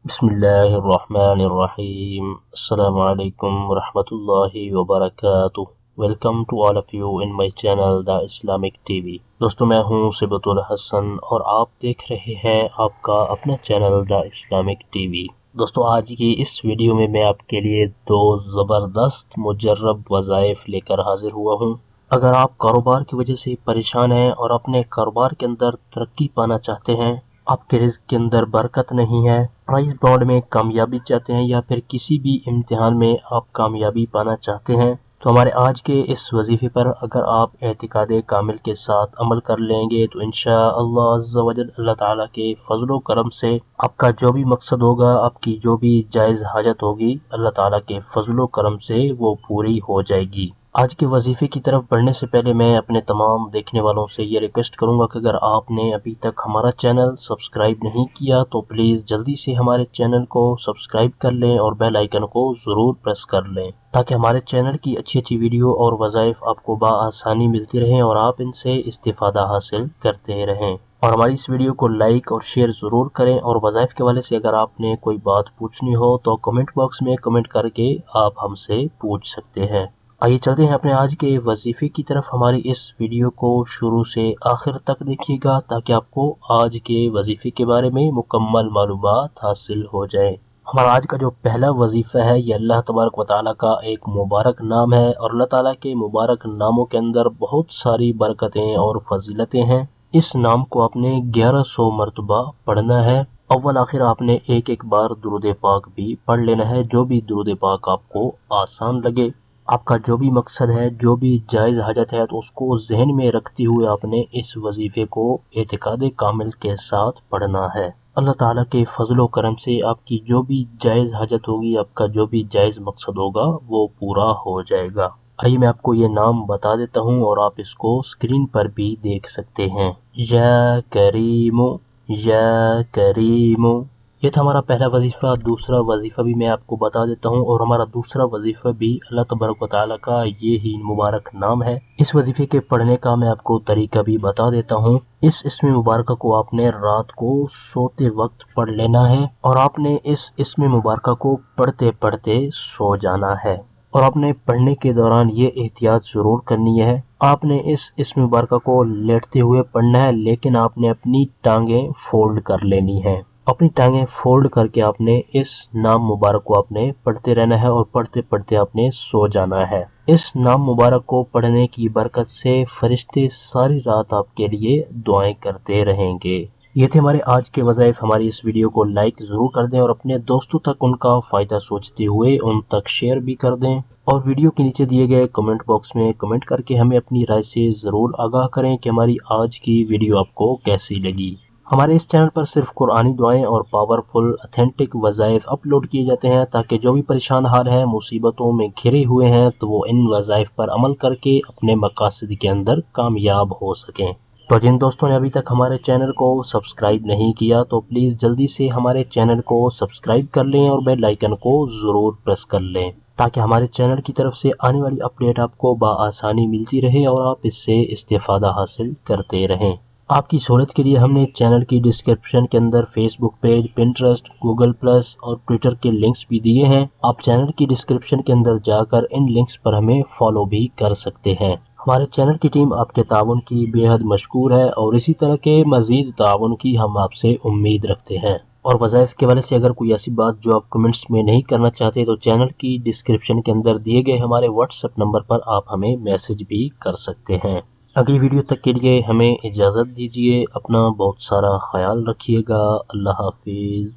Bismillahirrahmanirrahim. Assalamu alaikum warahmatullahi wabarakatuh. Welcome to all of you in my channel The Islamic TV. दोस्तों मैं हूं सिबतुल हसन और आप देख रहे हैं आपका अपना चैनल The Islamic TV। दोस्तों आज की इस वीडियो में मैं आपके लिए दो ज़बरदस्त मुजर्रब वज़ाइफ लेकर हाजिर हुआ हूं। अगर आप कारोबार की वजह से परेशान हैं और अपने कारोबार के अंदर तरक्की पाना चाहते हैं, आपके रिज़्क के अंदर बरकत नहीं है, प्राइस बॉन्ड में कामयाबी चाहते हैं या फिर किसी भी इम्तिहान में आप कामयाबी पाना चाहते हैं, तो हमारे आज के इस वजीफे पर अगर आप एतिकाद कामिल के साथ अमल कर लेंगे तो इंशाअल्लाह अज़्ज़ व जल अल्लाह ताला के फजलो करम से आपका जो भी मकसद होगा, आपकी जो भी जायज़ हाजत होगी, अल्लाह ताला के फजलो करम से वो पूरी हो जाएगी। आज के वजीफे की तरफ बढ़ने से पहले मैं अपने तमाम देखने वालों से ये रिक्वेस्ट करूंगा कि अगर आपने अभी तक हमारा चैनल सब्सक्राइब नहीं किया तो प्लीज़ जल्दी से हमारे चैनल को सब्सक्राइब कर लें और बेल आइकन को ज़रूर प्रेस कर लें ताकि हमारे चैनल की अच्छी अच्छी वीडियो और वज़ाइफ आपको बआसानी मिलती रहें और आप इनसे इस्तिफ़ादा हासिल करते रहें। और हमारी इस वीडियो को लाइक और शेयर ज़रूर करें और वज़ाइफ के हवाले से अगर आपने कोई बात पूछनी हो तो कमेंट बॉक्स में कमेंट करके आप हमसे पूछ सकते हैं। आइए चलते हैं अपने आज के वजीफे की तरफ। हमारी इस वीडियो को शुरू से आखिर तक देखिएगा ताकि आपको आज के वजीफे के बारे में मुकम्मल मालूमात हासिल हो जाए। हमारा आज का जो पहला वजीफा है ये अल्लाह तबारक व तआला का एक मुबारक नाम है और अल्लाह ताला के मुबारक नामों के अंदर बहुत सारी बरकतें और फजीलतें हैं। इस नाम को आपने 1100 मरतबा पढ़ना है। अव्वल आखिर आपने एक एक बार दुरूद पाक भी पढ़ लेना है, जो भी दुरूद पाक आपको आसान लगे। आपका जो भी मकसद है, जो भी जायज़ हाजत है, तो उसको जहन में रखते हुए आपने इस वजीफे को एतिकाद कामिल के साथ पढ़ना है। अल्लाह ताला के फजलो करम से आपकी जो भी जायज़ हाजत होगी, आपका जो भी जायज़ मकसद होगा वो पूरा हो जाएगा। आइए मैं आपको ये नाम बता देता हूँ और आप इसको स्क्रीन पर भी देख सकते हैं। या करीमो, या करीमो, ये था हमारा पहला वजीफ़ा। दूसरा वजीफ़ा भी मैं आपको बता देता हूँ और हमारा दूसरा वजीफ़ा भी अल्लाह तबारक व तआला का ये ही मुबारक नाम है। इस वजीफ़े के पढ़ने का मैं आपको तरीका भी बता देता हूँ। इस इस्म मुबारक को आपने रात को सोते वक्त पढ़ लेना है और आपने इस इस्म मुबारक को पढ़ते पढ़ते सो जाना है। और आपने पढ़ने के दौरान ये एहतियात ज़रूर करनी है, आपने इस इस्म मुबारक को लेटते हुए पढ़ना है, लेकिन आपने अपनी टांगें फोल्ड कर लेनी है। अपनी टांगें फोल्ड करके आपने इस नाम मुबारक को आपने पढ़ते रहना है और पढ़ते पढ़ते आपने सो जाना है। इस नाम मुबारक को पढ़ने की बरकत से फरिश्ते सारी रात आपके लिए दुआएं करते रहेंगे। ये थे हमारे आज के वज़ाइफ। हमारी इस वीडियो को लाइक ज़रूर कर दें और अपने दोस्तों तक उनका फ़ायदा सोचते हुए उन तक शेयर भी कर दें और वीडियो के नीचे दिए गए कमेंट बॉक्स में कमेंट करके हमें अपनी राय से ज़रूर आगाह करें कि हमारी आज की वीडियो आपको कैसी लगी। हमारे इस चैनल पर सिर्फ कुरानी दुआएं और पावरफुल ऑथेंटिक वज़ाइफ अपलोड किए जाते हैं ताकि जो भी परेशान हाल हैं, मुसीबतों में घिरे हुए हैं, तो वो इन वज़ाइफ पर अमल करके अपने मकासद के अंदर कामयाब हो सकें। तो जिन दोस्तों ने अभी तक हमारे चैनल को सब्सक्राइब नहीं किया तो प्लीज़ जल्दी से हमारे चैनल को सब्सक्राइब कर लें और बेल आइकन को ज़रूर प्रेस कर लें ताकि हमारे चैनल की तरफ से आने वाली अपडेट आपको बआसानी मिलती रहे और आप इससे इस्तिफ़ादा हासिल करते रहें। आपकी सहूलत के लिए हमने चैनल की डिस्क्रिप्शन के अंदर Facebook page, Pinterest, Google plus और ट्विटर के लिंक्स भी दिए हैं। आप चैनल की डिस्क्रिप्शन के अंदर जाकर इन लिंक्स पर हमें फॉलो भी कर सकते हैं। हमारे चैनल की टीम आपके ताउन की बेहद मशकूर है और इसी तरह के मजीद ताउन की हम आपसे उम्मीद रखते हैं। और वज़ाइफ के हवाले से अगर कोई ऐसी बात जो आप कमेंट्स में नहीं करना चाहते तो चैनल की डिस्क्रिप्शन के अंदर दिए गए हमारे व्हाट्सएप नंबर पर आप हमें मैसेज भी कर सकते हैं। अगली वीडियो तक के लिए हमें इजाज़त दीजिए। अपना बहुत सारा ख्याल रखिएगा। अल्लाह हाफिज़।